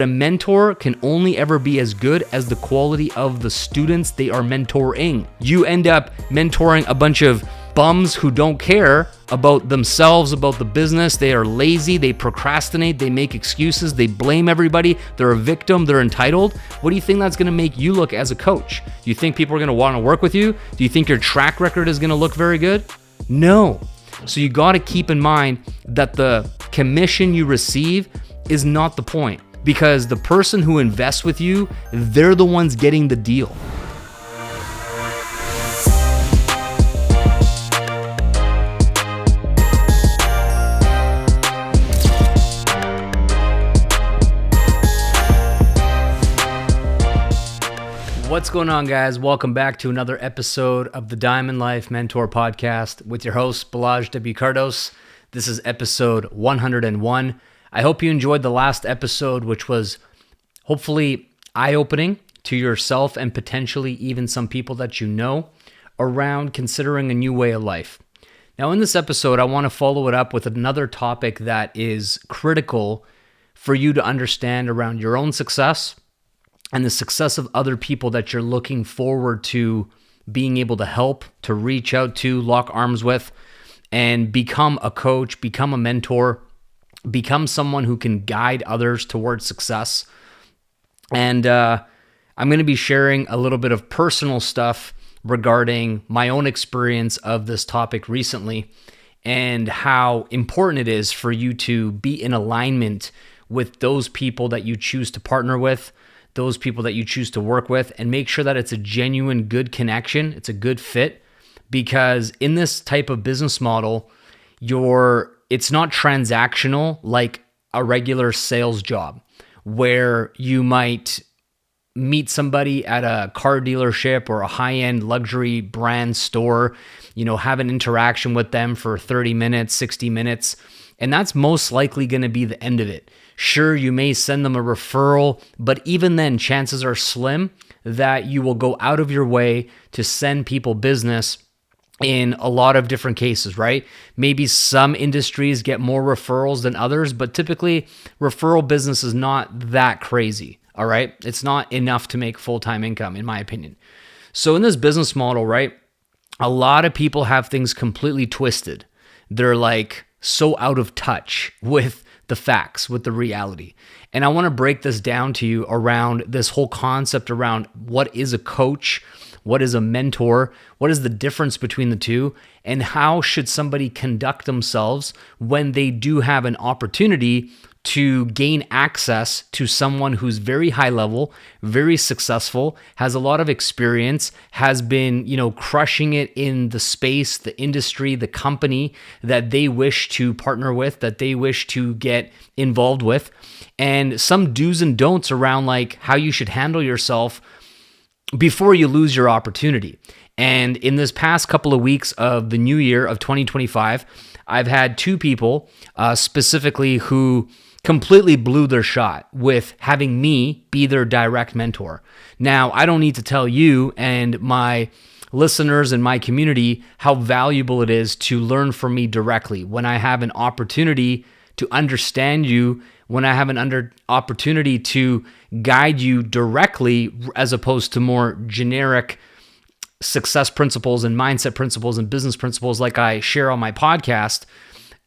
A mentor can only ever be as good as the quality of the students they are mentoring. You end up mentoring a bunch of bums who don't care about themselves, about the business. They are lazy, they procrastinate, they make excuses, they blame everybody, they're a victim, they're entitled. What do you think that's gonna make you look as a coach? Do you think people are gonna wanna work with you? Do you think your track record is gonna look very good? No. So you gotta keep in mind that the commission you receive is not the point. Because the person who invests with you, they're the ones getting the deal. What's going on, guys? Welcome back to another episode of the Diamond Life Mentor Podcast with your host, Balazs W Kardos. This is episode 101. I hope you enjoyed the last episode, which was hopefully eye-opening to yourself and potentially even some people that you know around considering a new way of life. Now, in this episode, I want to follow it up with another topic that is critical for you to understand around your own success and the success of other people that you're looking forward to being able to help, to reach out to, lock arms with, and become a coach, become a mentor, become someone who can guide others towards success. And I'm going to be sharing a little bit of personal stuff regarding my own experience of this topic recently and how important it is for you to be in alignment with those people that you choose to partner with, those people that you choose to work with, and make sure that it's a genuine good connection, it's a good fit, because in this type of business model, it's not transactional like a regular sales job where you might meet somebody at a car dealership or a high-end luxury brand store, have an interaction with them for 30 minutes, 60 minutes, and that's most likely going to be the end of it. Sure, you may send them a referral, but even then, chances are slim that you will go out of your way to send people business in a lot of different cases, right? Maybe some industries get more referrals than others, but typically referral business is not that crazy, all right? It's not enough to make full-time income, in my opinion. So in this business model, right, a lot of people have things completely twisted. They're like so out of touch with the facts, with the reality. And I want to break this down to you around this whole concept around what is a coach, what is a mentor? What is the difference between the two? And how should somebody conduct themselves when they do have an opportunity to gain access to someone who's very high level, very successful, has a lot of experience, has been, crushing it in the space, the industry, the company that they wish to partner with, that they wish to get involved with, and some do's and don'ts around like how you should handle yourself before you lose your opportunity. And in this past couple of weeks of the new year of 2025, I've had two people specifically who completely blew their shot with having me be their direct mentor. Now, I don't need to tell you and my listeners and my community how valuable it is to learn from me directly when I have an opportunity to understand you, when I have an opportunity to guide you directly as opposed to more generic success principles and mindset principles and business principles like I share on my podcast.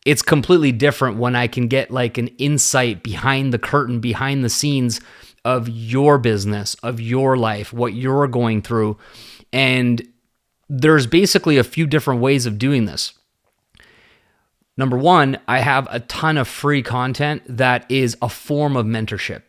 It's completely different when I can get like an insight behind the curtain, behind the scenes of your business, of your life, what you're going through. And there's basically a few different ways of doing this. Number one, I have a ton of free content that is a form of mentorship.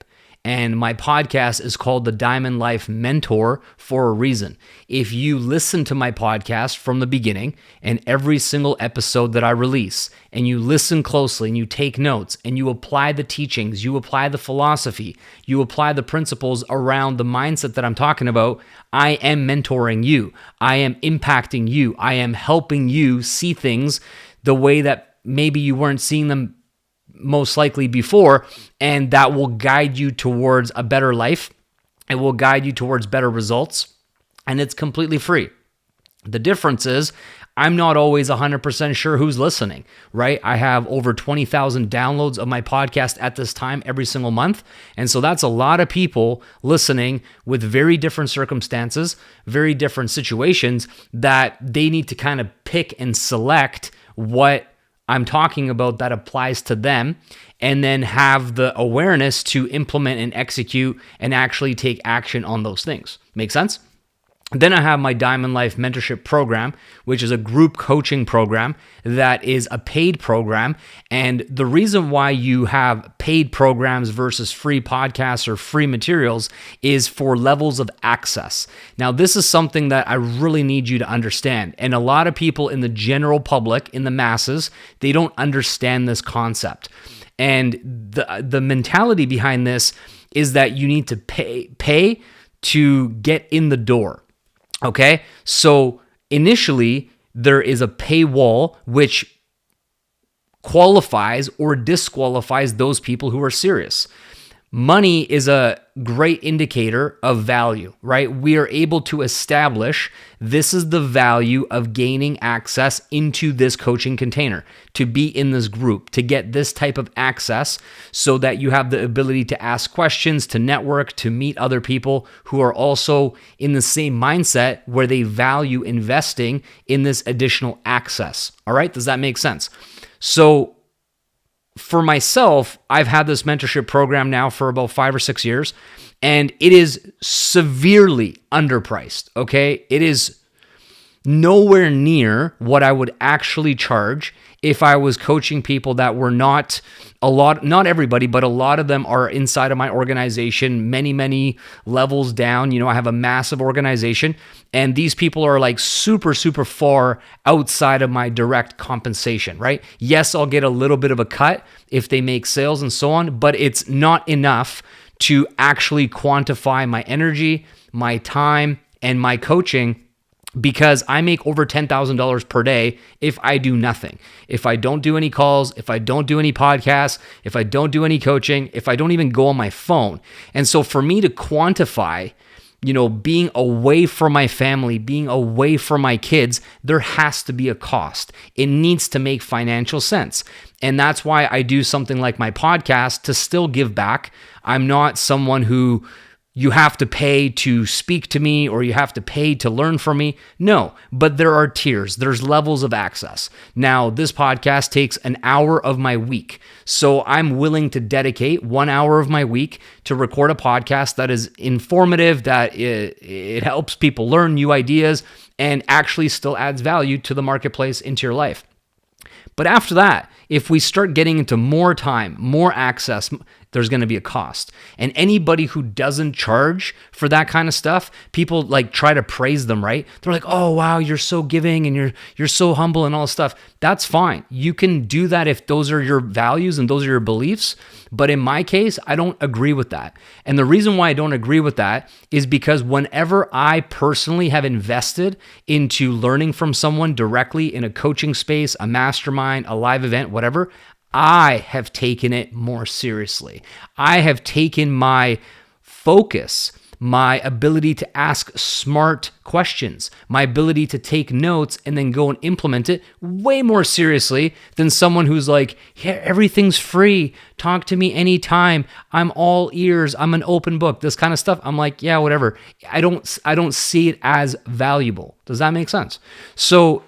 And my podcast is called the Diamond Life Mentor for a reason. If you listen to my podcast from the beginning and every single episode that I release, and you listen closely and you take notes and you apply the teachings, you apply the philosophy, you apply the principles around the mindset that I'm talking about, I am mentoring you. I am impacting you. I am helping you see things the way that maybe you weren't seeing them most likely before, and that will guide you towards a better life. It will guide you towards better results, and it's completely free. The difference is I'm not always 100% sure who's listening, right? I have over 20,000 downloads of my podcast at this time every single month. And so that's a lot of people listening with very different circumstances, very different situations that they need to kind of pick and select what I'm talking about that applies to them, and then have the awareness to implement and execute and actually take action on those things. Make sense? Then I have my Diamond Life Mentorship Program, which is a group coaching program that is a paid program. And the reason why you have paid programs versus free podcasts or free materials is for levels of access. Now, this is something that I really need you to understand. And a lot of people in the general public, in the masses, they don't understand this concept. And the mentality behind this is that you need to pay to get in the door. Okay, so initially there is a paywall which qualifies or disqualifies those people who are serious. Money is a great indicator of value, right? We are able to establish this is the value of gaining access into this coaching container, to be in this group, to get this type of access so that you have the ability to ask questions, to network, to meet other people who are also in the same mindset where they value investing in this additional access. All right, does that make sense? So for myself, I've had this mentorship program now for about 5 or 6 years, and it is severely underpriced, okay? It is nowhere near what I would actually charge if I was coaching people that were not everybody, but a lot of them are inside of my organization, many levels down. You know, I have a massive organization, and these people are like super far outside of my direct compensation, right? Yes, I'll get a little bit of a cut if they make sales and so on, but it's not enough to actually quantify my energy, my time, and my coaching, because I make over $10,000 per day if I do nothing. If I don't do any calls, if I don't do any podcasts, if I don't do any coaching, if I don't even go on my phone. And so for me to quantify, you know, being away from my family, being away from my kids, there has to be a cost. It needs to make financial sense. And that's why I do something like my podcast to still give back. I'm not someone who you have to pay to speak to me or you have to pay to learn from me. No, but there are tiers. There's levels of access. Now, this podcast takes an hour of my week. So I'm willing to dedicate 1 hour of my week to record a podcast that is informative, that it helps people learn new ideas and actually still adds value to the marketplace, into your life. But after that, if we start getting into more time, more access, there's going to be a cost. And anybody who doesn't charge for that kind of stuff, people like try to praise them, right? They're like, "Oh, wow, you're so giving and you're so humble and all this stuff." That's fine. You can do that if those are your values and those are your beliefs. But in my case, I don't agree with that. And the reason why I don't agree with that is because whenever I personally have invested into learning from someone directly in a coaching space, a mastermind, a live event, whatever, I have taken it more seriously. I have taken my focus, my ability to ask smart questions, my ability to take notes and then go and implement it way more seriously than someone who's like, "Yeah, everything's free. Talk to me anytime. I'm all ears. I'm an open book." This kind of stuff. I'm like, yeah, whatever. I don't see it as valuable. Does that make sense? So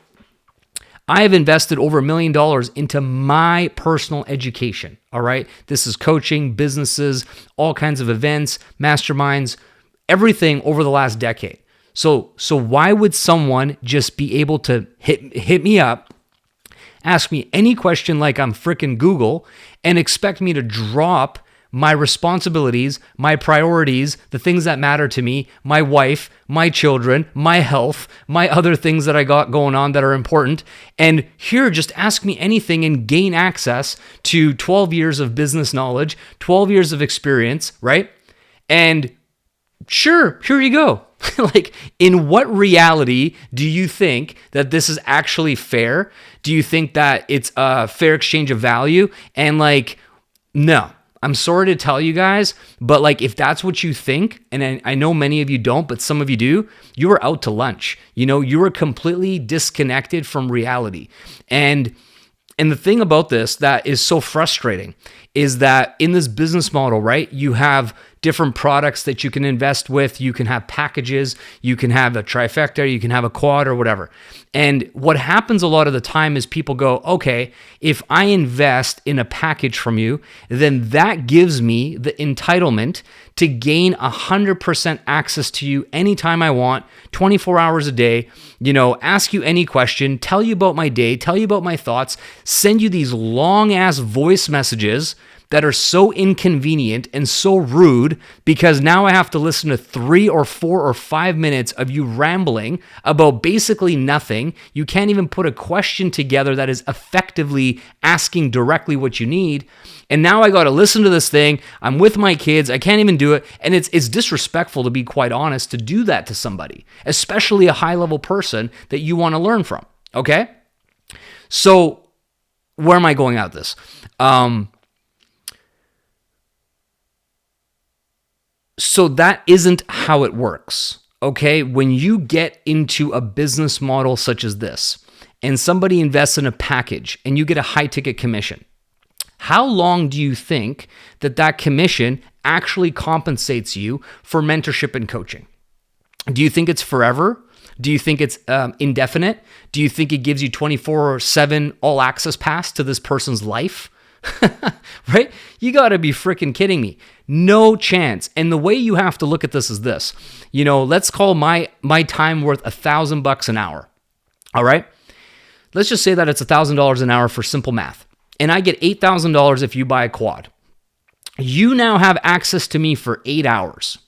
I have invested over $1 million into my personal education, all right? This is coaching, businesses, all kinds of events, masterminds, everything over the last decade. So why would someone just be able to hit me up, ask me any question like I'm freaking Google, and expect me to drop my responsibilities, my priorities, the things that matter to me, my wife, my children, my health, my other things that I got going on that are important, and here just ask me anything and gain access to 12 years of business knowledge, 12 years of experience, right? And sure, here you go. Like, in what reality do you think that this is actually fair? Do you think that it's a fair exchange of value? And like, no. I'm sorry to tell you guys, but like if that's what you think, and I know many of you don't, but some of you do, you are out to lunch. You are completely disconnected from reality. And the thing about this that is so frustrating is that in this business model, right, you have different products that you can invest with. You can have packages, you can have a trifecta, you can have a quad or whatever. And what happens a lot of the time is people go, okay, if I invest in a package from you, then that gives me the entitlement to gain 100% access to you anytime I want, 24 hours a day, ask you any question, tell you about my day, tell you about my thoughts, send you these long ass voice messages that are so inconvenient and so rude because now I have to listen to 3 or 4 or 5 minutes of you rambling about basically nothing. You can't even put a question together that is effectively asking directly what you need. And now I got to listen to this thing. I'm with my kids. I can't even do it. And it's disrespectful, to be quite honest, to do that to somebody, especially a high-level person that you want to learn from, okay? So where am I going at this? So that isn't how it works, okay? When you get into a business model such as this, and somebody invests in a package and you get a high-ticket commission, how long do you think that commission actually compensates you for mentorship and coaching? Do you think it's forever? Do you think it's indefinite? Do you think it gives you 24/7 all access pass to this person's life? Right? You got to be freaking kidding me. No chance. And the way you have to look at this is this. Let's call my time worth $1,000 an hour. All right? Let's just say that it's $1,000 an hour for simple math. And I get $8,000 if you buy a quad. You now have access to me for 8 hours.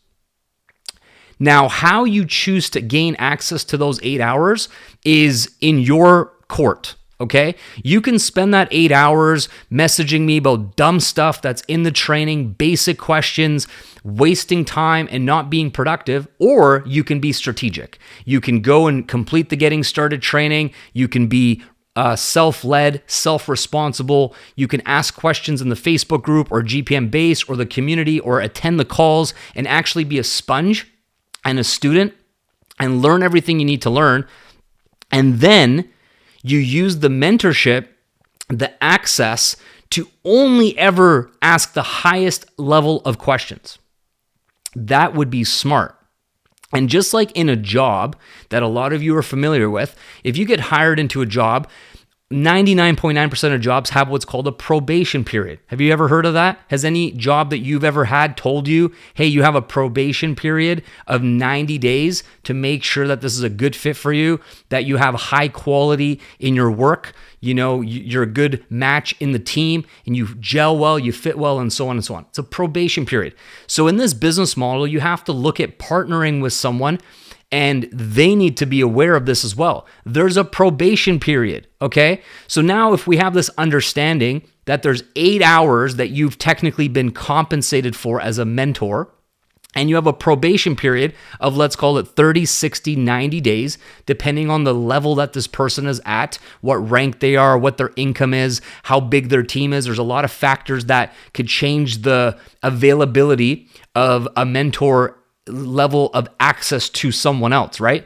Now, how you choose to gain access to those 8 hours is in your court. Okay? You can spend that 8 hours messaging me about dumb stuff that's in the training, basic questions, wasting time and not being productive, or you can be strategic. You can go and complete the getting started training. You can be self-led, self-responsible. You can ask questions in the Facebook group or GPM base or the community or attend the calls and actually be a sponge and a student and learn everything you need to learn. And then you use the mentorship, the access to only ever ask the highest level of questions. That would be smart. And just like in a job that a lot of you are familiar with, if you get hired into a job, 99.9% of jobs have what's called a probation period. Have you ever heard of that? Has any job that you've ever had told you, hey, you have a probation period of 90 days to make sure that this is a good fit for you, that you have high quality in your work, you're a good match in the team, and you gel well, you fit well, and so on and so on. It's a probation period. So in this business model, you have to look at partnering with someone, and they need to be aware of this as well. There's a probation period, okay? So now if we have this understanding that there's 8 hours that you've technically been compensated for as a mentor, and you have a probation period of, let's call it 30, 60, 90 days, depending on the level that this person is at, what rank they are, what their income is, how big their team is. There's a lot of factors that could change the availability of a mentor level of access to someone else, right?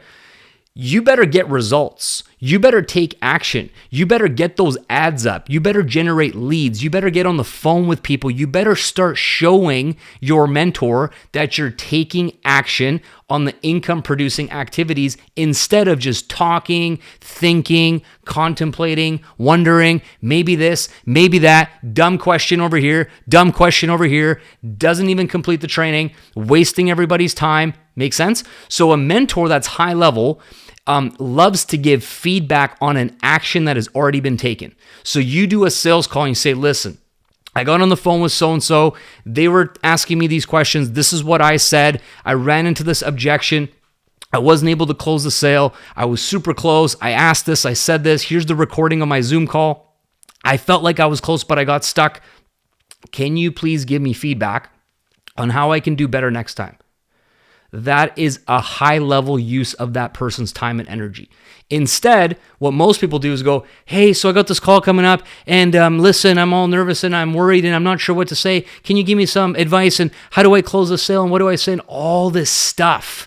You better get results. You better take action. You better get those ads up. You better generate leads. You better get on the phone with people. You better start showing your mentor that you're taking action on the income producing activities instead of just talking, thinking, contemplating, wondering, maybe this, maybe that, dumb question over here, doesn't even complete the training, wasting everybody's time. Make sense? So a mentor that's high level loves to give feedback on an action that has already been taken. So you do a sales call and you say, listen, I got on the phone with so-and-so. They were asking me these questions. This is what I said. I ran into this objection. I wasn't able to close the sale. I was super close. I asked this. I said this. Here's the recording of my Zoom call. I felt like I was close, but I got stuck. Can you please give me feedback on how I can do better next time? that is a high level use of that person's time and energy. Instead, what most people do is go, hey, so I got this call coming up, and listen, I'm all nervous and I'm worried and I'm not sure what to say. Can you give me some advice? And how do I close the sale? And what do I say? And all this stuff.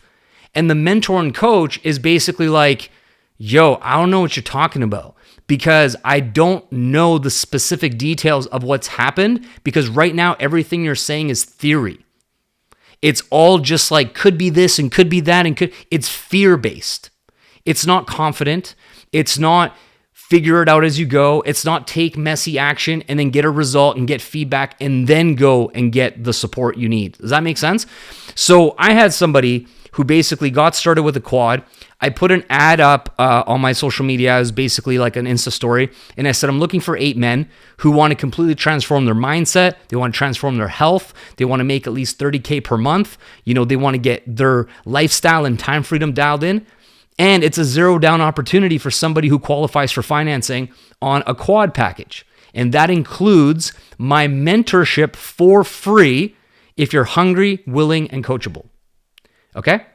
And the mentor and coach is basically like, yo, I don't know what you're talking about because I don't know the specific details of what's happened, because right now everything you're saying is theory. It's all just like could be this and could be that and it's fear-based. It's not confident. It's not figure it out as you go. It's not take messy action and then get a result and get feedback and then go and get the support you need. Does that make sense? So I had somebody who basically got started with a quad. I put an ad up on my social media. It was basically like an Insta story. And I said, I'm looking for 8 men who want to completely transform their mindset. They want to transform their health. They want to make at least $30K per month. They want to get their lifestyle and time freedom dialed in. And it's a zero down opportunity for somebody who qualifies for financing on a quad package. And that includes my mentorship for free if you're hungry, willing, and coachable. Okay?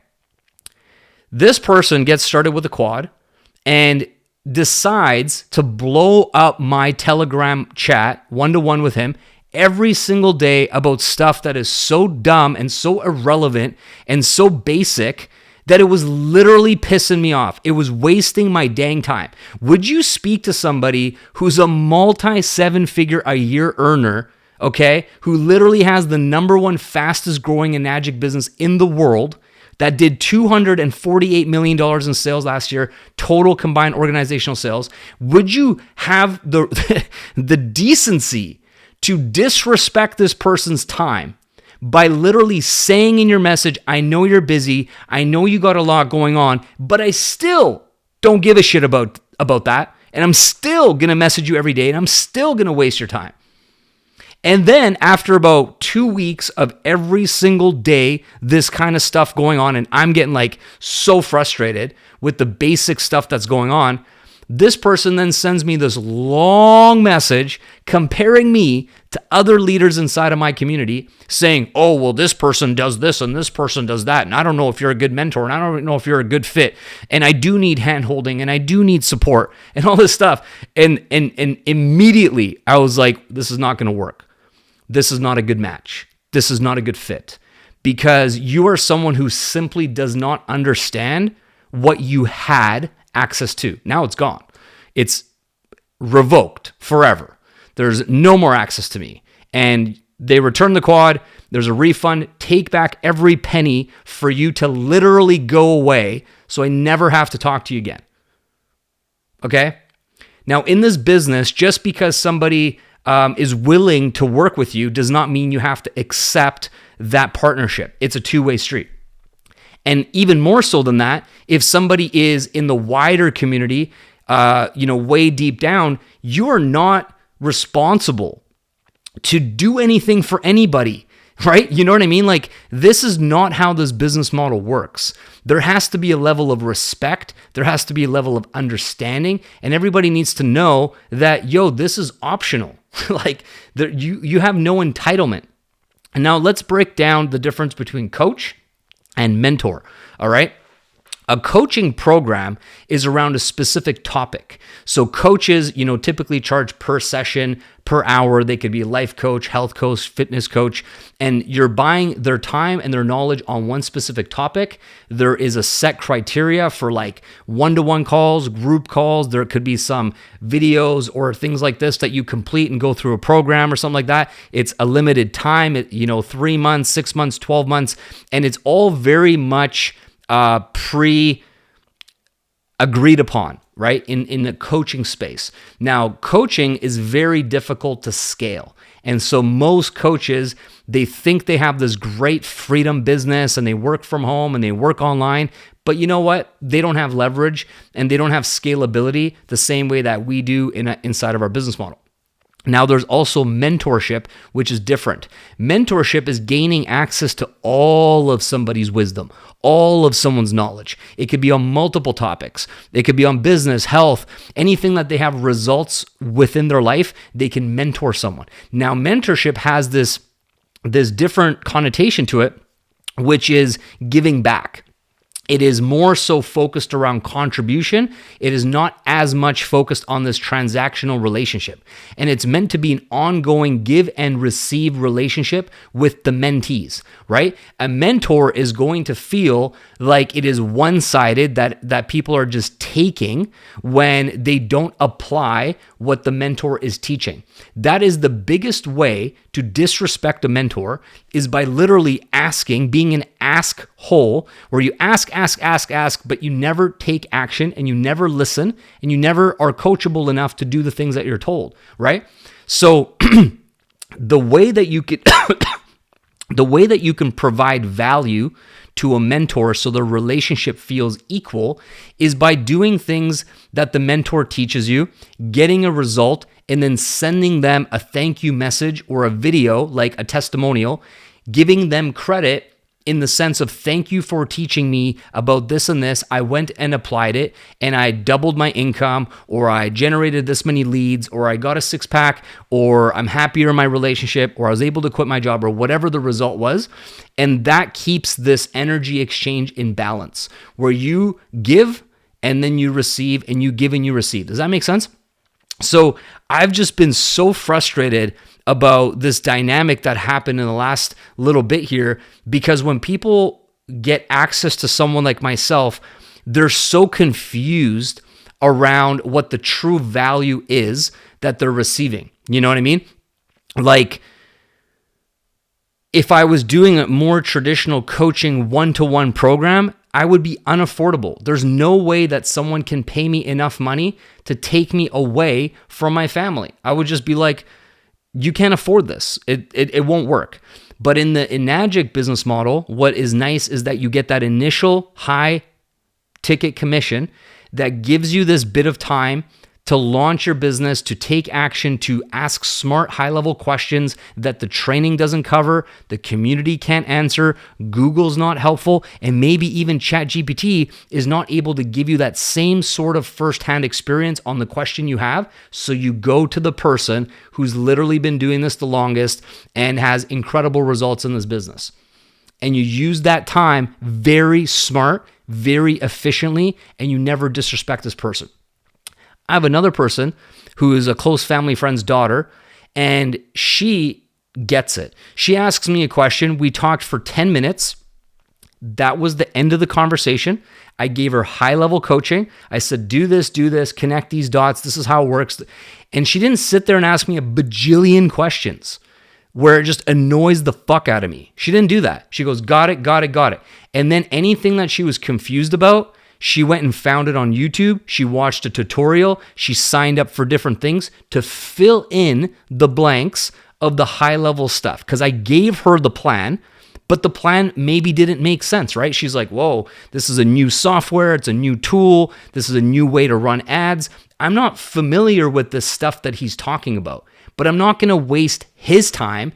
This person gets started with a quad and decides to blow up my Telegram chat one-to-one with him every single day about stuff that is so dumb and so irrelevant and so basic that it was literally pissing me off. It was wasting my dang time. Would you speak to somebody who's a multi-7-figure-a-year earner, okay, who literally has the number one fastest growing enagic business in the world that did $248 million in sales last year, total combined organizational sales? Would you have the decency to disrespect this person's time by literally saying in your message, I know you're busy, I know you got a lot going on, but I still don't give a shit about that, and I'm still gonna message you every day, and I'm still gonna waste your time? And then after about 2 weeks of every single day, this kind of stuff going on, and I'm getting like so frustrated with the basic stuff that's going on, this person then sends me this long message comparing me to other leaders inside of my community saying, oh, well, this person does this and this person does that. And I don't know if you're a good mentor and I don't know if you're a good fit. And I do need hand-holding and I do need support and all this stuff. And immediately I was like, this is not going to work. This is not a good match. This is not a good fit, because you are someone who simply does not understand what you had access to. Now it's gone. It's revoked forever. There's no more access to me. And they return the quad. There's a refund. Take back every penny for you to literally go away so I never have to talk to you again. Okay? Now, in this business, just because somebody is willing to work with you does not mean you have to accept that partnership. It's a two-way street. And even more so than that, if somebody is in the wider community, way deep down, you are not responsible to do anything for anybody, right? You know what I mean? Like, this is not how this business model works. There has to be a level of respect. There has to be a level of understanding. And everybody needs to know that, this is optional. Like, you have no entitlement. And now let's break down the difference between coach and mentor, all right? A coaching program is around a specific topic. So coaches, typically charge per session, per hour. They could be a life coach, health coach, fitness coach, and you're buying their time and their knowledge on one specific topic. There is a set criteria for like one-to-one calls, group calls. There could be some videos or things like this that you complete and go through a program or something like that. It's a limited time, 3 months, 6 months, 12 months, and it's all very much pre-agreed upon, right? In the coaching space. Now, coaching is very difficult to scale. And so most coaches, they think they have this great freedom business and they work from home and they work online. But you know what? They don't have leverage and they don't have scalability the same way that we do inside of our business model. Now, there's also mentorship, which is different. Mentorship is gaining access to all of somebody's wisdom, all of someone's knowledge. It could be on multiple topics. It could be on business, health, anything that they have results within their life, they can mentor someone. Now, mentorship has this different connotation to it, which is giving back. It is more so focused around contribution. It is not as much focused on this transactional relationship. And it's meant to be an ongoing give and receive relationship with the mentees, right? A mentor is going to feel like it is one-sided, that people are just taking when they don't apply what the mentor is teaching. That is the biggest way to disrespect a mentor, is by literally asking, being an ask hole, where you ask, but you never take action and you never listen and you never are coachable enough to do the things that you're told, right? So the way that you could the way that you can provide value to a mentor so the relationship feels equal is by doing things that the mentor teaches you, getting a result, and then sending them a thank you message or a video, like a testimonial, giving them credit in the sense of, thank you for teaching me about this and this. I went and applied it and I doubled my income, or I generated this many leads, or I got a six-pack, or I'm happier in my relationship, or I was able to quit my job, or whatever the result was. And that keeps this energy exchange in balance, where you give and then you receive, and you give and you receive. Does that make sense? So I've just been so frustrated about this dynamic that happened in the last little bit here, because when people get access to someone like myself, they're so confused around what the true value is that they're receiving. You know what I mean? Like, if I was doing a more traditional coaching one-to-one program, I would be unaffordable. There's no way that someone can pay me enough money to take me away from my family. I would just be like, you can't afford this. It won't work. But in the Enagic business model, what is nice is that you get that initial high ticket commission that gives you this bit of time to launch your business, to take action, to ask smart, high-level questions that the training doesn't cover, the community can't answer, Google's not helpful, and maybe even ChatGPT is not able to give you that same sort of first-hand experience on the question you have. So you go to the person who's literally been doing this the longest and has incredible results in this business. And you use that time very smart, very efficiently, and you never disrespect this person. I have another person who is a close family friend's daughter, and she gets it. She asks me a question. We talked for 10 minutes. That was the end of the conversation. I gave her high-level coaching. I said, do this, connect these dots. This is how it works. And she didn't sit there and ask me a bajillion questions where it just annoys the fuck out of me. She didn't do that. She goes, got it. And then anything that she was confused about, she went and found it on YouTube. She watched a tutorial. She signed up for different things to fill in the blanks of the high-level stuff, because I gave her the plan, but the plan maybe didn't make sense, right? She's like, whoa, this is a new software. It's a new tool. This is a new way to run ads. I'm not familiar with this stuff that he's talking about, but I'm not going to waste his time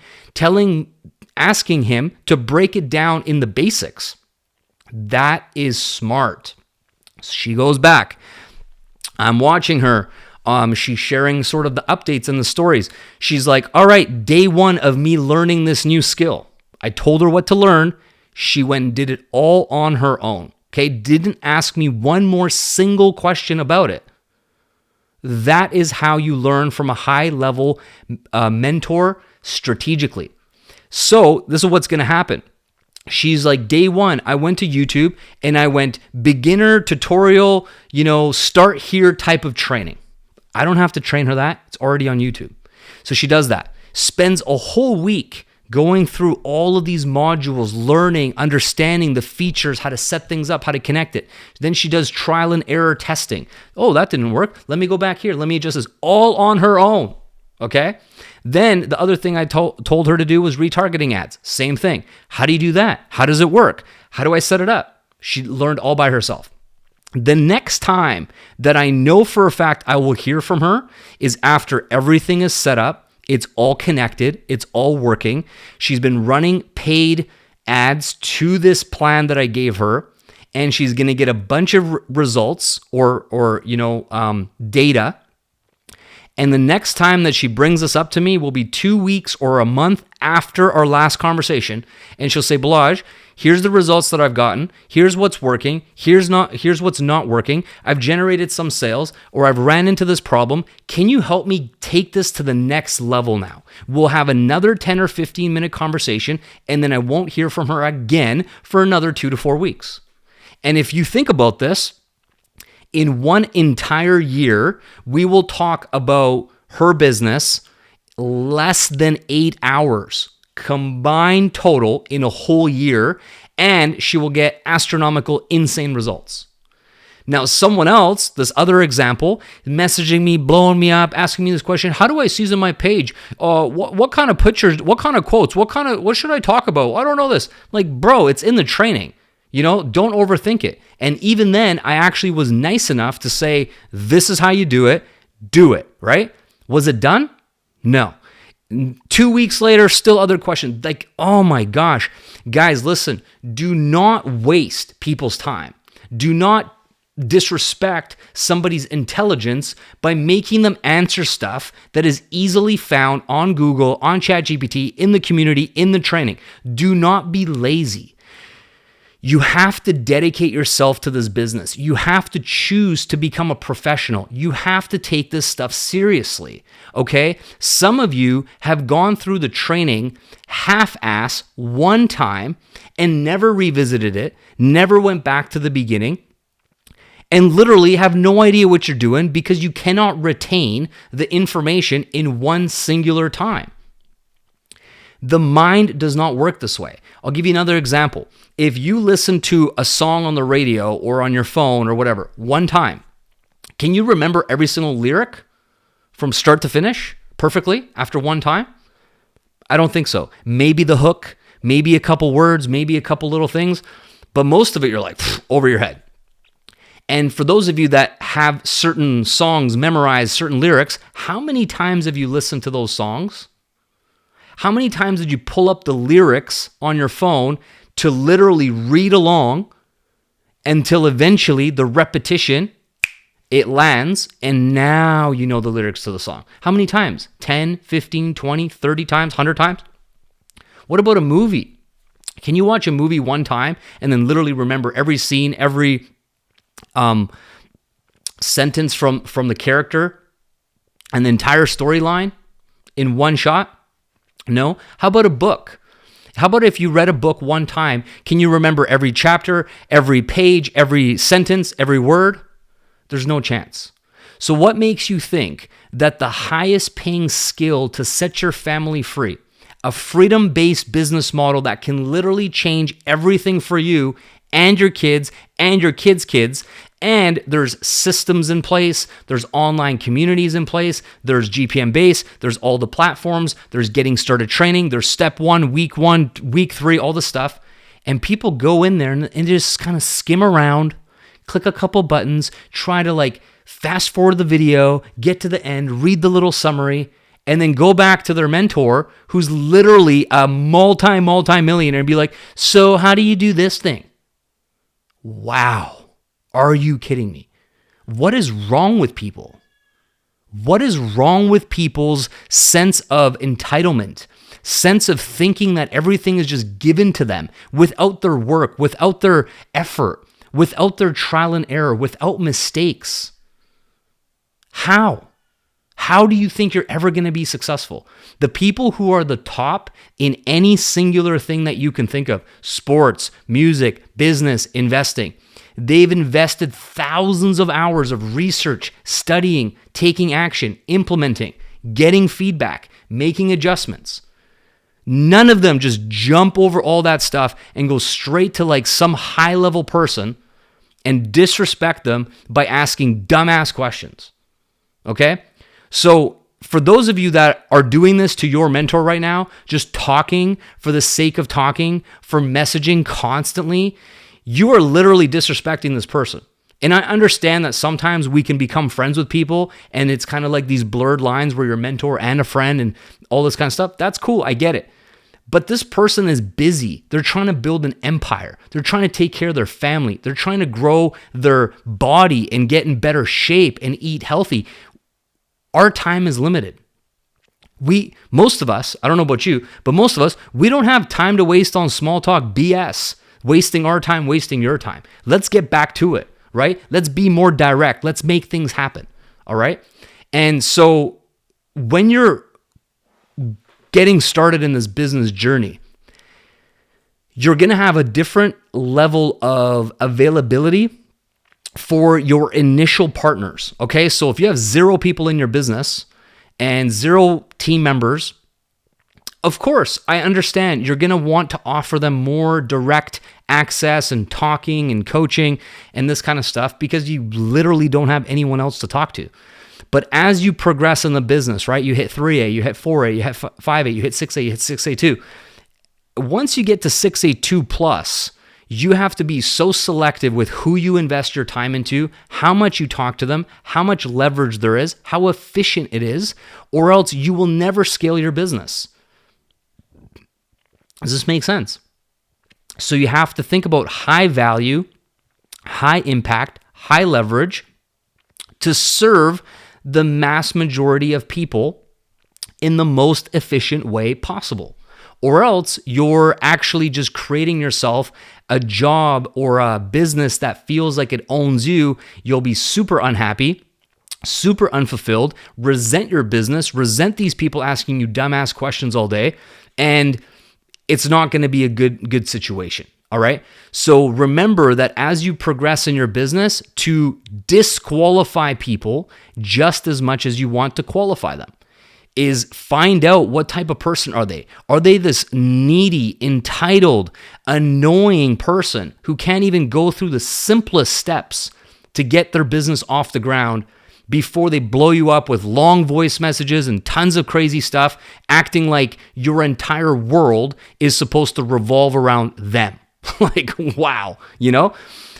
asking him to break it down in the basics. That is smart. She goes back. I'm watching her. She's sharing sort of the updates and the stories. She's like, all right, day one of me learning this new skill. I told her what to learn. She went and did it all on her own. Okay, didn't ask me one more single question about it. That is how you learn from a high-level mentor strategically. So this is what's going to happen. She's like, day one, I went to YouTube and I went beginner tutorial, start here type of training. I don't have to train her that. It's already on YouTube. So she does that. Spends a whole week going through all of these modules, learning, understanding the features, how to set things up, how to connect it. Then she does trial and error testing. Oh, that didn't work. Let me go back here. Let me adjust this, all on her own. Okay? Then the other thing I told her to do was retargeting ads. Same thing. How do you do that? How does it work? How do I set it up? She learned all by herself. The next time that I know for a fact I will hear from her is after everything is set up, it's all connected, it's all working. She's been running paid ads to this plan that I gave her, and she's going to get a bunch of results or data. And the next time that she brings this up to me will be 2 weeks or a month after our last conversation. And she'll say, Balazs, here's the results that I've gotten. Here's what's working. Here's what's not working. I've generated some sales, or I've ran into this problem. Can you help me take this to the next level now? We'll have another 10 or 15 minute conversation, and then I won't hear from her again for another 2 to 4 weeks. And if you think about this, in one entire year, we will talk about her business less than 8 hours combined total in a whole year, and she will get astronomical, insane results. Now, someone else, this other example, messaging me, blowing me up, asking me this question: how do I season my page? What kind of pictures? What kind of quotes? What should I talk about? I don't know this. Like, bro, it's in the training. Don't overthink it. And even then, I actually was nice enough to say, this is how you do it, right? Was it done? No. 2 weeks later, still other questions. Like, oh my gosh. Guys, listen, do not waste people's time. Do not disrespect somebody's intelligence by making them answer stuff that is easily found on Google, on ChatGPT, in the community, in the training. Do not be lazy. You have to dedicate yourself to this business. You have to choose to become a professional. You have to take this stuff seriously, okay? Some of you have gone through the training half-ass one time and never revisited it, never went back to the beginning, and literally have no idea what you're doing because you cannot retain the information in one singular time. The mind does not work this way. I'll give you another example. If you listen to a song on the radio or on your phone or whatever one time, can you remember every single lyric from start to finish perfectly after one time? I don't think so. Maybe the hook, maybe a couple words, maybe a couple little things, but most of it you're like over your head. And for those of you that have certain songs memorized, certain lyrics, how many times have you listened to those songs? How many times did you pull up the lyrics on your phone to literally read along until eventually the repetition, it lands, and now you know the lyrics to the song? How many times? 10, 15, 20, 30 times, 100 times? What about a movie? Can you watch a movie one time and then literally remember every scene, every sentence from the character and the entire storyline in one shot? No. How about a book? How about if you read a book one time, can you remember every chapter, every page, every sentence, every word? There's no chance. So what makes you think that the highest paying skill to set your family free, a freedom-based business model that can literally change everything for you and your kids and your kids' kids, and there's systems in place, there's online communities in place, there's GPM base, there's all the platforms, there's getting started training, there's step 1, week 3, all the stuff. And people go in there and just kind of skim around, click a couple buttons, try to like fast forward the video, get to the end, read the little summary, and then go back to their mentor who's literally a multi-millionaire and be like, so how do you do this thing? Wow. Are you kidding me? What is wrong with people? What is wrong with people's sense of entitlement, sense of thinking that everything is just given to them without their work, without their effort, without their trial and error, without mistakes? How? How do you think you're ever going to be successful? The people who are the top in any singular thing that you can think of, sports, music, business, investing, they've invested thousands of hours of research, studying, taking action, implementing, getting feedback, making adjustments. None of them just jump over all that stuff and go straight to like some high-level person and disrespect them by asking dumbass questions. Okay? So for those of you that are doing this to your mentor right now, just talking for the sake of talking, for messaging constantly, you are literally disrespecting this person. And I understand that sometimes we can become friends with people and it's kind of like these blurred lines where you're a mentor and a friend and all this kind of stuff. That's cool. I get it. But this person is busy. They're trying to build an empire. They're trying to take care of their family. They're trying to grow their body and get in better shape and eat healthy. Our time is limited. Most of us, I don't know about you, but most of us, we don't have time to waste on small talk BS, wasting our time, wasting your time. Let's get back to it, right? Let's be more direct. Let's make things happen, all right? And so when you're getting started in this business journey, you're going to have a different level of availability for your initial partners, okay? So if you have 0 people in your business and 0 team members, of course, I understand you're going to want to offer them more direct access and talking and coaching and this kind of stuff because you literally don't have anyone else to talk to. But as you progress in the business, right, you hit 3A, you hit 4A, you hit 5A, you hit 6A, you hit 6A2. Once you get to 6A2 plus, you have to be so selective with who you invest your time into, how much you talk to them, how much leverage there is, how efficient it is, or else you will never scale your business. Does this make sense? So you have to think about high value, high impact, high leverage to serve the mass majority of people in the most efficient way possible. Or else you're actually just creating yourself a job or a business that feels like it owns you. You'll be super unhappy, super unfulfilled, resent your business, resent these people asking you dumbass questions all day, and it's not going to be a good situation. All right. So remember that as you progress in your business, to disqualify people just as much as you want to qualify them is find out what type of person are they. Are they this needy, entitled, annoying person who can't even go through the simplest steps to get their business off the ground before they blow you up with long voice messages and tons of crazy stuff, acting like your entire world is supposed to revolve around them? Like, wow, you know?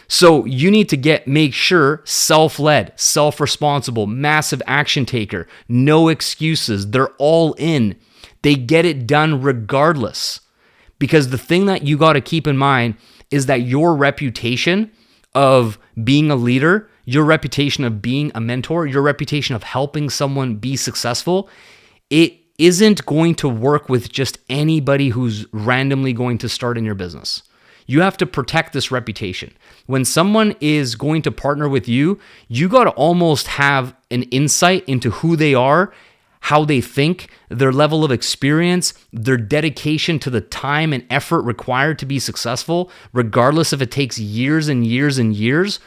So you need to make sure self-led, self-responsible, massive action taker, no excuses. They're all in. They get it done regardless. Because the thing that you got to keep in mind is that your reputation of being a leader, your reputation of being a mentor, your reputation of helping someone be successful, it isn't going to work with just anybody who's randomly going to start in your business. You have to protect this reputation. When someone is going to partner with you, you got to almost have an insight into who they are, how they think, their level of experience, their dedication to the time and effort required to be successful, regardless if it takes years and years and years.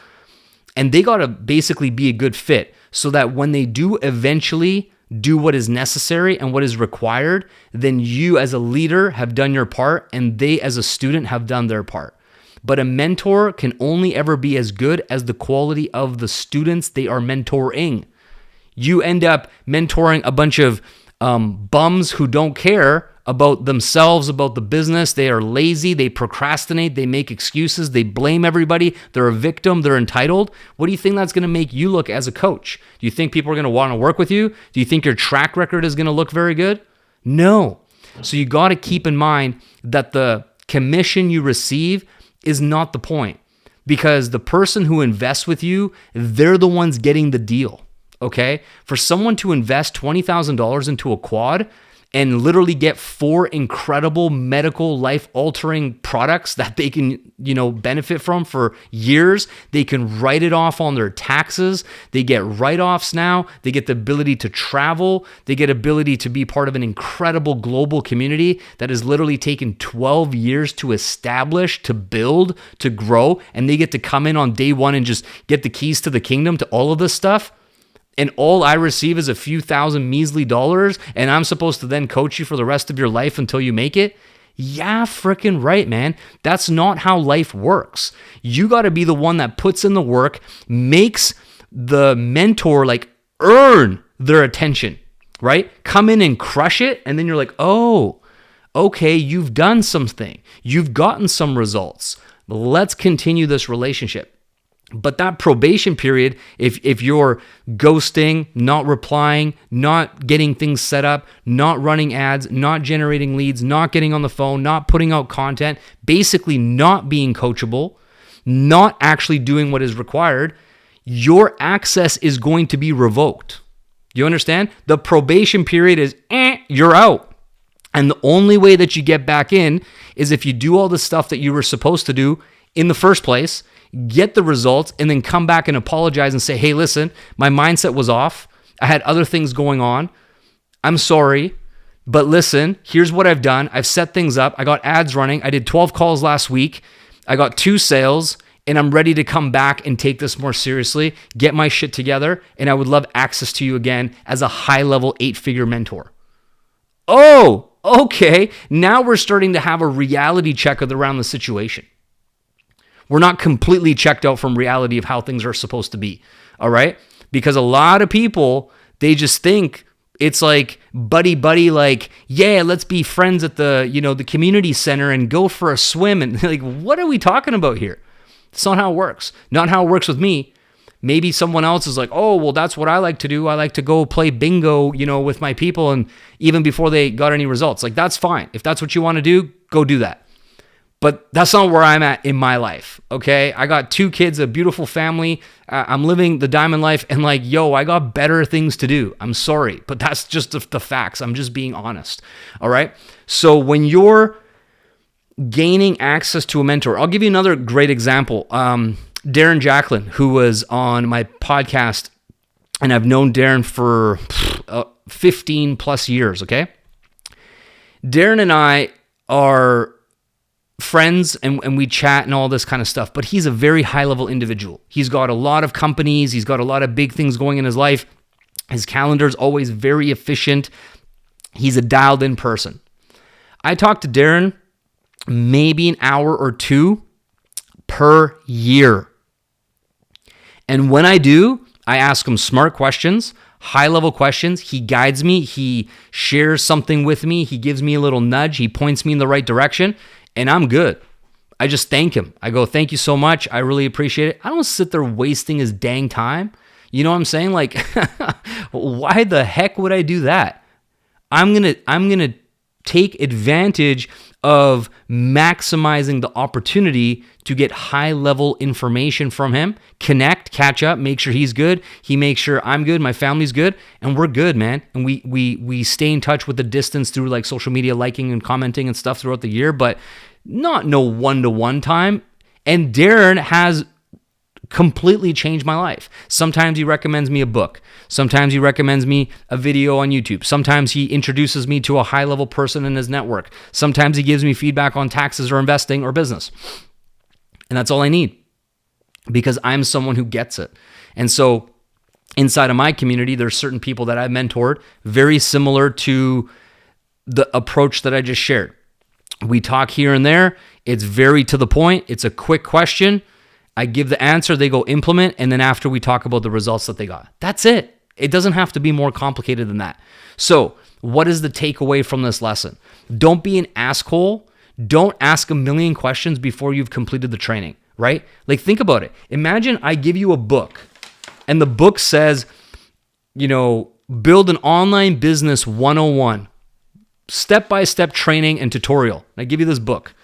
And they got to basically be a good fit so that when they do eventually do what is necessary and what is required, then you as a leader have done your part and they as a student have done their part. But a mentor can only ever be as good as the quality of the students they are mentoring. You end up mentoring a bunch of bums who don't care about themselves, about the business. They are lazy, they procrastinate, they make excuses, they blame everybody, they're a victim, they're entitled. What do you think that's going to make you look as a coach? Do you think people are going to want to work with you? Do you think your track record is going to look very good? No. So you got to keep in mind that the commission you receive is not the point, because the person who invests with you, they're the ones getting the deal, okay? For someone to invest $20,000 into a quad and literally get 4 incredible medical life-altering products that they can, benefit from for years. They can write it off on their taxes. They get write-offs now. They get the ability to travel. They get ability to be part of an incredible global community that has literally taken 12 years to establish, to build, to grow, and they get to come in on day one and just get the keys to the kingdom to all of this stuff. And all I receive is a few thousand measly dollars, and I'm supposed to then coach you for the rest of your life until you make it? Yeah, freaking right, man. That's not how life works. You got to be the one that puts in the work, makes the mentor earn their attention, right? Come in and crush it, and then you're like, oh, okay, you've done something. You've gotten some results. Let's continue this relationship. But that probation period, if you're ghosting, not replying, not getting things set up, not running ads, not generating leads, not getting on the phone, not putting out content, basically not being coachable, not actually doing what is required, your access is going to be revoked. You understand? The probation period is, you're out. And the only way that you get back in is if you do all the stuff that you were supposed to do in the first place, get the results, and then come back and apologize and say, hey, listen, my mindset was off. I had other things going on. I'm sorry. But listen, here's what I've done. I've set things up. I got ads running. I did 12 calls last week. I got 2 sales. And I'm ready to come back and take this more seriously, get my shit together, and I would love access to you again as a high-level 8-figure mentor. Oh, okay. Now we're starting to have a reality check around the situation. We're not completely checked out from reality of how things are supposed to be, all right? Because a lot of people, they just think it's like buddy, like, yeah, let's be friends at the, the community center and go for a swim. And like, what are we talking about here? It's not how it works. Not how it works with me. Maybe someone else is like, oh, well, that's what I like to do. I like to go play bingo, with my people, and even before they got any results. Like, that's fine. If that's what you want to do, go do that. But that's not where I'm at in my life, okay? I got 2 kids, a beautiful family. I'm living the diamond life, and like, I got better things to do. I'm sorry, but that's just the facts. I'm just being honest, all right? So when you're gaining access to a mentor. I'll give you another great example. Darren Jacklin, who was on my podcast, and I've known Darren for 15 plus years, okay? Darren and I are friends, and we chat and all this kind of stuff, but he's a very high-level individual. He's got a lot of companies. He's got a lot of big things going in his life. His calendar's always very efficient. He's a dialed-in person. I talked to Darren maybe an hour or 2 per year. And when I do, I ask him smart questions, high-level questions. He guides me. He shares something with me. He gives me a little nudge. He points me in the right direction, and I'm good. I just thank him. I go, thank you so much. I really appreciate it. I don't sit there wasting his dang time. You know what I'm saying? Like, why the heck would I do that? I'm gonna take advantage of maximizing the opportunity to get high-level information from him, connect, catch up, make sure he's good, he makes sure I'm good, my family's good, and we're good, man. And we stay in touch with the distance through like social media, liking and commenting and stuff throughout the year, but not no one-to-one time. And Darren has completely changed my life. Sometimes he recommends me a book. Sometimes he recommends me a video on YouTube. Sometimes he introduces me to a high-level person in his network. Sometimes he gives me feedback on taxes or investing or business. And that's all I need, because I'm someone who gets it. And so inside of my community, there's certain people that I've mentored, very similar to the approach that I just shared. We talk here and there. It's very to the point. It's a quick question. I give the answer, they go implement, and then after we talk about the results that they got. That's it. It doesn't have to be more complicated than that. So what is the takeaway from this lesson? Don't be an asshole. Don't ask a million questions before you've completed the training, right? Like, think about it. Imagine I give you a book, and the book says, build an online business 101, step-by-step training and tutorial. And I give you this book.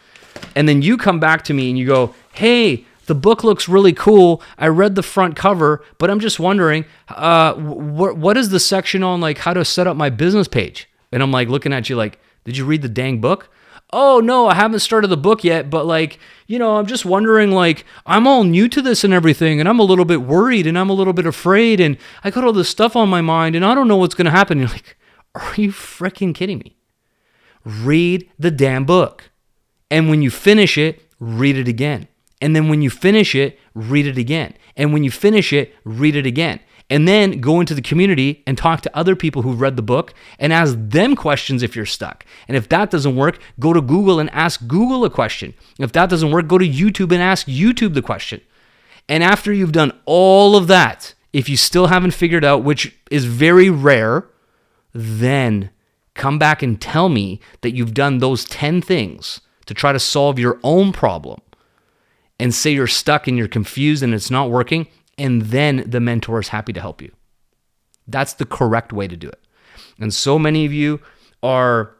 And then you come back to me and you go, hey, the book looks really cool. I read the front cover, but I'm just wondering, what is the section on like how to set up my business page? And I'm like looking at you like, did you read the dang book? Oh no, I haven't started the book yet, but like, I'm just wondering, like, I'm all new to this and everything, and I'm a little bit worried and I'm a little bit afraid, and I got all this stuff on my mind and I don't know what's going to happen. And you're like, are you freaking kidding me? Read the damn book. And when you finish it, read it again. And then when you finish it, read it again. And when you finish it, read it again. And then go into the community and talk to other people who've read the book and ask them questions if you're stuck. And if that doesn't work, go to Google and ask Google a question. If that doesn't work, go to YouTube and ask YouTube the question. And after you've done all of that, if you still haven't figured out, which is very rare, then come back and tell me that you've done those 10 things to try to solve your own problem, and say you're stuck and you're confused and it's not working, and then the mentor is happy to help you. That's the correct way to do it. And so many of you are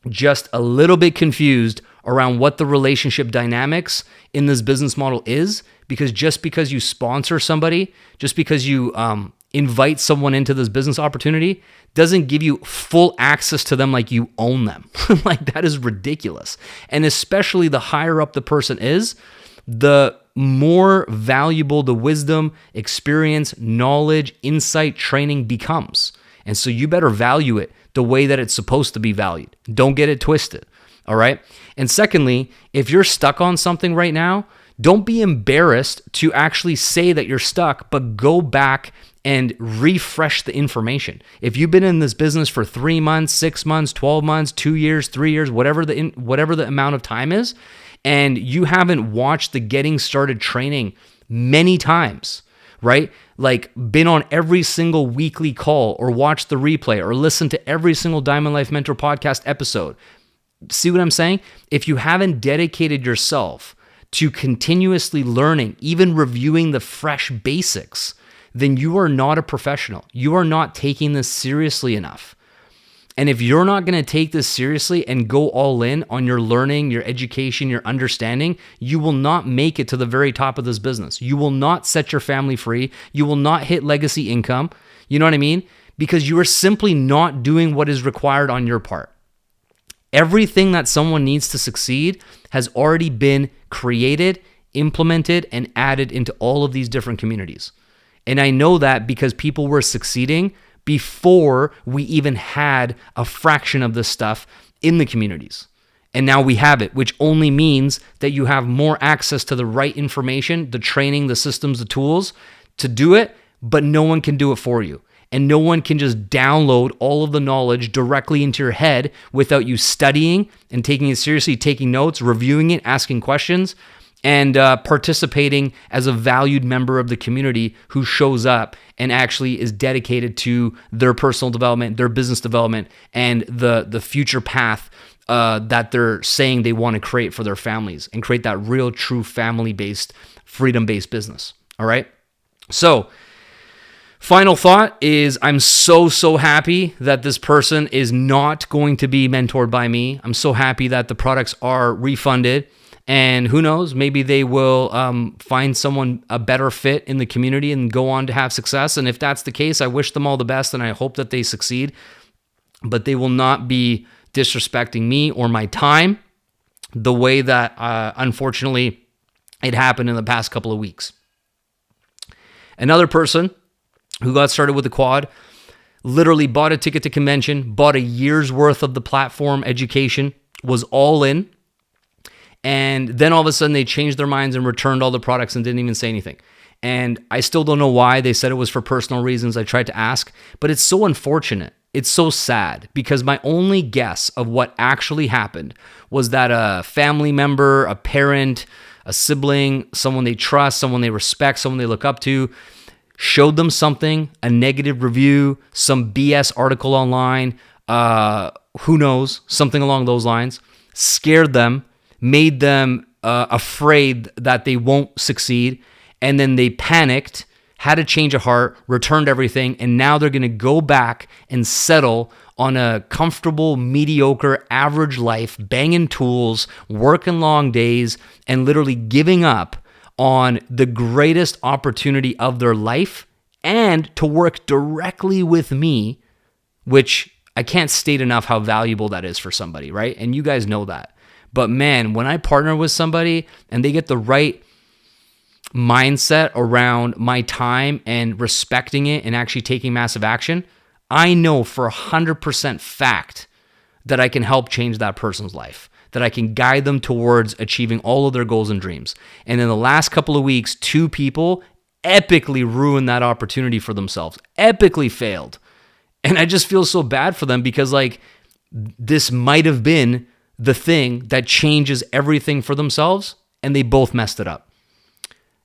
just a little bit confused around what the relationship dynamics in this business model is, because just because you sponsor somebody, just because you invite someone into this business opportunity doesn't give you full access to them like you own them. Like, that is ridiculous. And especially the higher up the person is, the more valuable the wisdom, experience, knowledge, insight, training becomes. And so you better value it the way that it's supposed to be valued. Don't get it twisted. All right. And secondly, if you're stuck on something right now, don't be embarrassed to actually say that you're stuck, but go back and refresh the information. If you've been in this business for 3 months, 6 months, 12 months, 2 years, 3 years, whatever the amount of time is, and you haven't watched the Getting Started training many times, right? Like, been on every single weekly call, or watched the replay, or listened to every single Diamond Life Mentor podcast episode. See what I'm saying? If you haven't dedicated yourself to continuously learning, even reviewing the fresh basics, then you are not a professional. You are not taking this seriously enough. And if you're not going to take this seriously and go all in on your learning, your education, your understanding, you will not make it to the very top of this business. You will not set your family free. You will not hit legacy income. You know what I mean? Because you are simply not doing what is required on your part. Everything that someone needs to succeed has already been created, implemented, and added into all of these different communities. And I know that because people were succeeding before we even had a fraction of this stuff in the communities. And now we have it, which only means that you have more access to the right information, the training, the systems, the tools to do it, but no one can do it for you. And no one can just download all of the knowledge directly into your head without you studying and taking it seriously, taking notes, reviewing it, asking questions, and participating as a valued member of the community who shows up and actually is dedicated to their personal development, their business development, and the future path that they're saying they want to create for their families, and create that real, true family-based, freedom-based business. All right? So, final thought is, I'm so happy that this person is not going to be mentored by me. I'm so happy that the products are refunded. And who knows, maybe they will find someone a better fit in the community and go on to have success. And if that's the case, I wish them all the best and I hope that they succeed. But they will not be disrespecting me or my time the way that, unfortunately, it happened in the past couple of weeks. Another person who got started with the quad literally bought a ticket to convention, bought a year's worth of the platform education, was all in. And then all of a sudden they changed their minds and returned all the products and didn't even say anything. And I still don't know why. They said it was for personal reasons. I tried to ask, but it's so unfortunate. It's so sad, because my only guess of what actually happened was that a family member, a parent, a sibling, someone they trust, someone they respect, someone they look up to, showed them something, a negative review, some BS article online, who knows, something along those lines, scared them, made them afraid that they won't succeed, and then they panicked, had a change of heart, returned everything, and now they're going to go back and settle on a comfortable, mediocre, average life, banging tools, working long days, and literally giving up on the greatest opportunity of their life, and to work directly with me, which I can't state enough how valuable that is for somebody, right? And you guys know that. But man, when I partner with somebody and they get the right mindset around my time and respecting it and actually taking massive action, I know for 100% fact that I can help change that person's life, that I can guide them towards achieving all of their goals and dreams. And in the last couple of weeks, 2 people epically ruined that opportunity for themselves, epically failed. And I just feel so bad for them, because like, this might have been the thing that changes everything for themselves, and they both messed it up.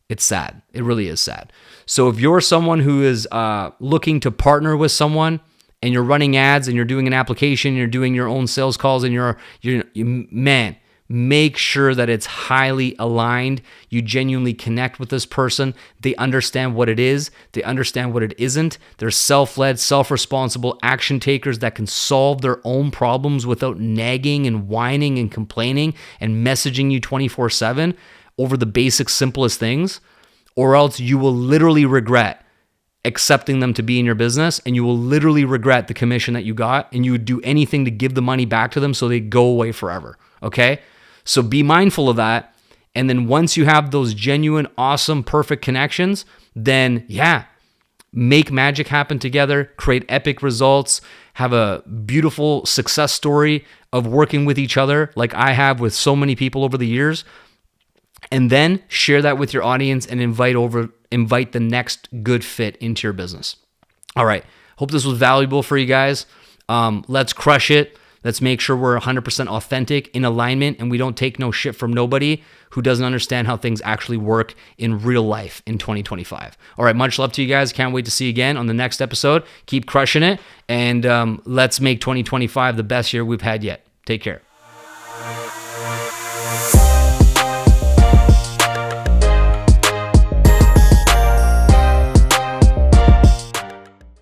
It's sad. It really is sad. So if you're someone who is looking to partner with someone, and you're running ads, and you're doing an application, you're doing your own sales calls, and man, make sure that it's highly aligned. You genuinely connect with this person. They understand what it is. They understand what it isn't. They're self-led, self-responsible action takers that can solve their own problems without nagging and whining and complaining and messaging you 24/7 over the basic, simplest things, or else you will literally regret accepting them to be in your business, and you will literally regret the commission that you got, and you would do anything to give the money back to them so they go away forever, okay? So be mindful of that. And then once you have those genuine, awesome, perfect connections, then make magic happen together, create epic results, have a beautiful success story of working with each other like I have with so many people over the years. And then share that with your audience and invite the next good fit into your business. All right. Hope this was valuable for you guys. Let's crush it. Let's make sure we're 100% authentic, in alignment, and we don't take no shit from nobody who doesn't understand how things actually work in real life in 2025. All right. Much love to you guys. Can't wait to see you again on the next episode. Keep crushing it. And let's make 2025 the best year we've had yet. Take care.